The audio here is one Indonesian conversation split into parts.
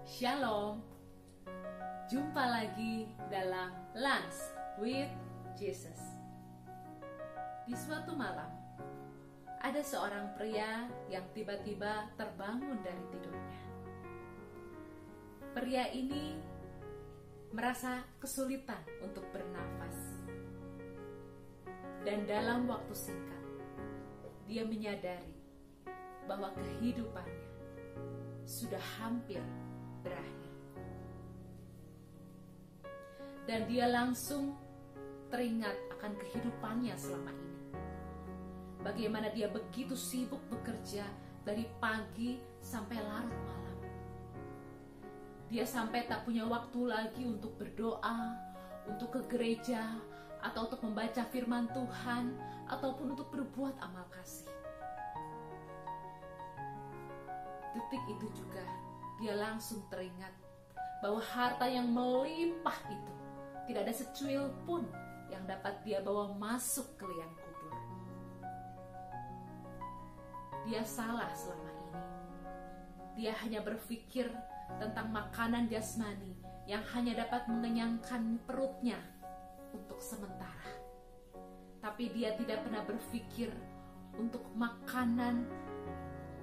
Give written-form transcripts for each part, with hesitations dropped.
Shalom. Jumpa lagi dalam Lunch with Jesus. Di suatu malam, ada seorang pria yang tiba-tiba terbangun dari tidurnya. Pria ini merasa kesulitan untuk bernafas. Dan dalam waktu singkat, dia menyadari bahwa kehidupannya sudah hampir berakhir. Dan dia langsung teringat akan kehidupannya selama ini. Bagaimana dia begitu sibuk bekerja dari pagi sampai larut malam. Dia sampai tak punya waktu lagi untuk berdoa, untuk ke gereja, atau untuk membaca firman Tuhan, ataupun untuk berbuat amal kasih. Detik itu juga dia langsung teringat bahwa harta yang melimpah itu tidak ada secuil pun yang dapat dia bawa masuk ke liang kubur. Dia salah selama ini. Dia hanya berpikir tentang makanan jasmani yang hanya dapat mengenyangkan perutnya untuk sementara. Tapi dia tidak pernah berpikir untuk makanan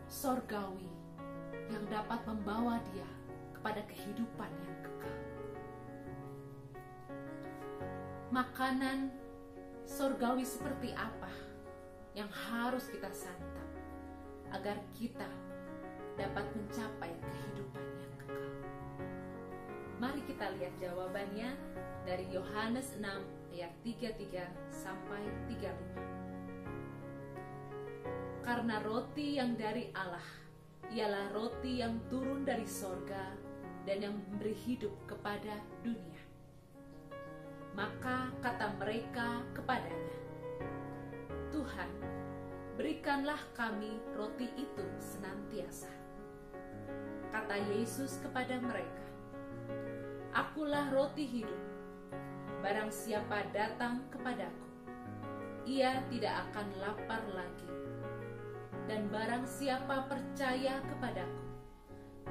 sorgawi yang dapat membawa dia kepada kehidupan yang kekal. Makanan sorgawi seperti apa yang harus kita santap agar kita dapat mencapai kehidupan yang kekal? Mari kita lihat jawabannya dari Yohanes 6 ayat 33 sampai 35. Karena roti yang dari Allah ialah roti yang turun dari sorga dan yang memberi hidup kepada dunia. Maka kata mereka kepadanya, Tuhan, berikanlah kami roti itu senantiasa. Kata Yesus kepada mereka, Akulah roti hidup. Barang siapa datang kepadaku, ia tidak akan lapar lagi. Dan barang siapa percaya kepadaku,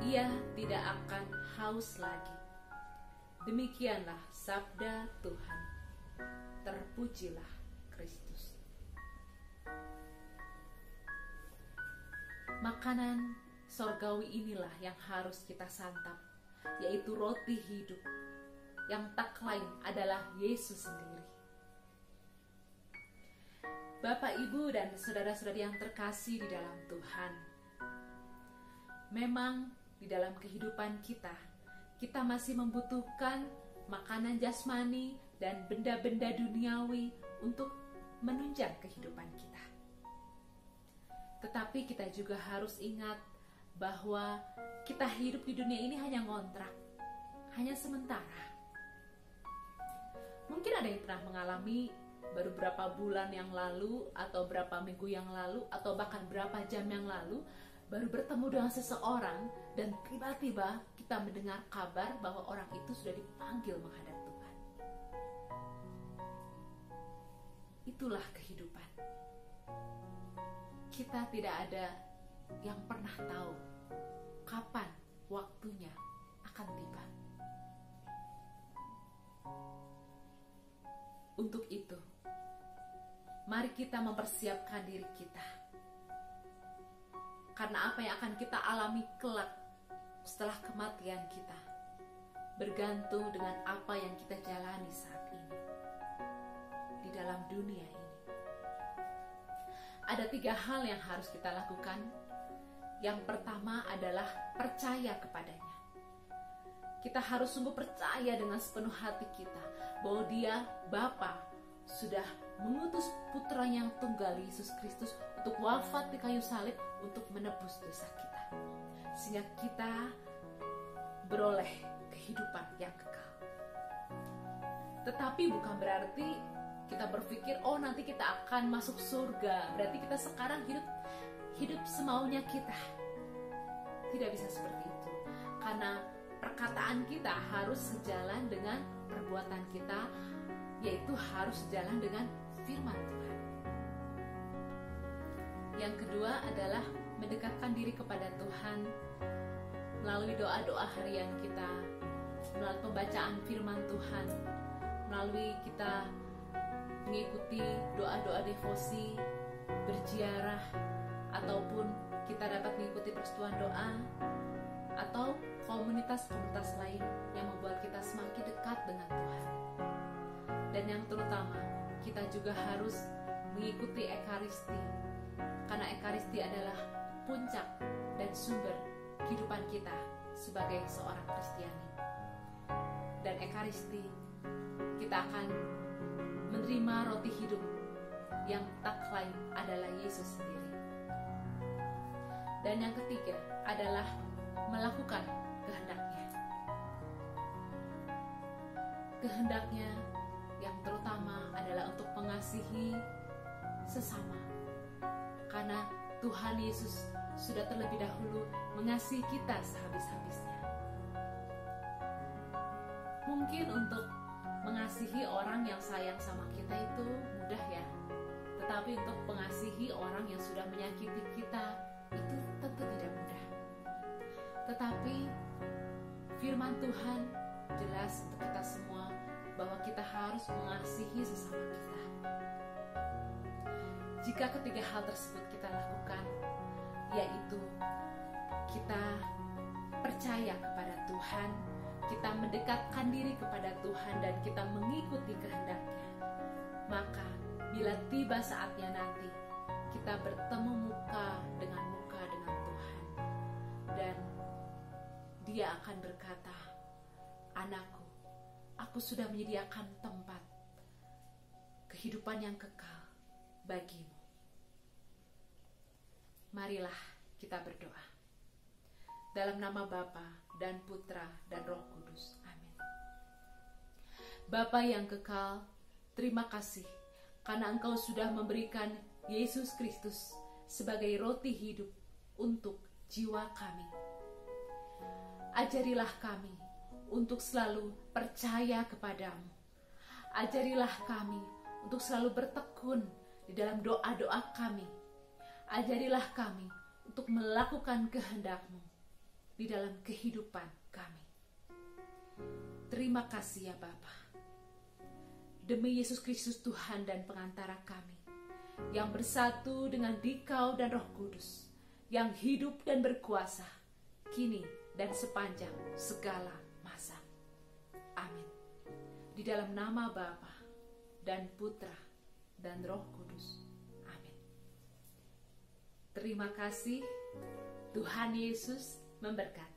ia tidak akan haus lagi. Demikianlah sabda Tuhan. Terpujilah Kristus. Makanan sorgawi inilah yang harus kita santap, yaitu roti hidup, yang tak lain adalah Yesus sendiri. Bapak, Ibu, dan saudara-saudari yang terkasih di dalam Tuhan, memang di dalam kehidupan kita masih membutuhkan makanan jasmani dan benda-benda duniawi untuk menunjang kehidupan kita. Tetapi kita juga harus ingat bahwa kita hidup di dunia ini hanya ngontrak, hanya sementara. Mungkin ada yang pernah mengalami baru berapa bulan yang lalu, atau berapa minggu yang lalu, atau bahkan berapa jam yang lalu, baru bertemu dengan seseorang, dan tiba-tiba kita mendengar kabar bahwa orang itu sudah dipanggil menghadap Tuhan. Itulah kehidupan. Kita tidak ada yang pernah tahu kapan waktunya akan tiba. Untuk itu, mari kita mempersiapkan diri kita. Karena apa yang akan kita alami kelak setelah kematian kita bergantung dengan apa yang kita jalani saat ini di dalam dunia ini. Ada 3 hal yang harus kita lakukan. Yang pertama adalah percaya kepadanya. Kita harus sungguh percaya dengan sepenuh hati kita bahwa Dia, Bapa, sudah mengutus putranya yang tunggal, Yesus Kristus, untuk wafat di kayu salib untuk menebus dosa kita, sehingga kita beroleh kehidupan yang kekal. Tetapi bukan berarti kita berpikir, oh nanti kita akan masuk surga, berarti kita sekarang hidup semaunya kita. Tidak bisa seperti itu, karena perkataan kita harus sejalan dengan perbuatan kita, yaitu harus sejalan dengan firman Tuhan. Yang kedua adalah mendekatkan diri kepada Tuhan melalui doa-doa harian kita, melalui pembacaan firman Tuhan, melalui kita mengikuti doa-doa devosi, berziarah, ataupun kita dapat mengikuti persekutuan doa, atau komunitas-komunitas lain yang membuat kita semakin dekat dengan Tuhan. Dan yang terutama, kita juga harus mengikuti Ekaristi, karena Ekaristi adalah puncak dan sumber kehidupan kita sebagai seorang Kristiani. Dan Ekaristi, kita akan menerima roti hidup yang tak lain adalah Yesus sendiri. Dan yang ketiga adalah melakukan kehendaknya. Kehendaknya yang terutama adalah untuk mengasihi sesama, karena Tuhan Yesus sudah terlebih dahulu mengasihi kita sehabis-habisnya. Mungkin untuk mengasihi orang yang sayang sama kita itu mudah ya, tetapi untuk mengasihi orang yang sudah menyakiti kita itu tentu tidak mudah. Tetapi firman Tuhan jelas untuk kita semua bahwa kita harus mengasihi sesama kita. Jika ketiga hal tersebut kita lakukan, yaitu kita percaya kepada Tuhan, kita mendekatkan diri kepada Tuhan, dan kita mengikuti kehendaknya, maka bila tiba saatnya nanti kita bertemu muka dengan Tuhan, dan Dia akan berkata, "Anakku, aku sudah menyediakan tempat kehidupan yang kekal bagimu." Marilah kita berdoa. Dalam nama Bapa dan Putra dan Roh Kudus. Amin. Bapa yang kekal, terima kasih karena Engkau sudah memberikan Yesus Kristus sebagai roti hidup untuk jiwa kami. Ajarilah kami untuk selalu percaya kepadamu. Ajarilah kami untuk selalu bertekun di dalam doa-doa kami. Ajarilah kami untuk melakukan kehendak-Mu di dalam kehidupan kami. Terima kasih ya Bapa. Demi Yesus Kristus Tuhan dan pengantara kami, yang bersatu dengan Dikau dan Roh Kudus, yang hidup dan berkuasa, kini dan sepanjang segala masa. Amin. Di dalam nama Bapa dan Putra dan Roh Kudus. Amin. Terima kasih. Tuhan Yesus memberkati.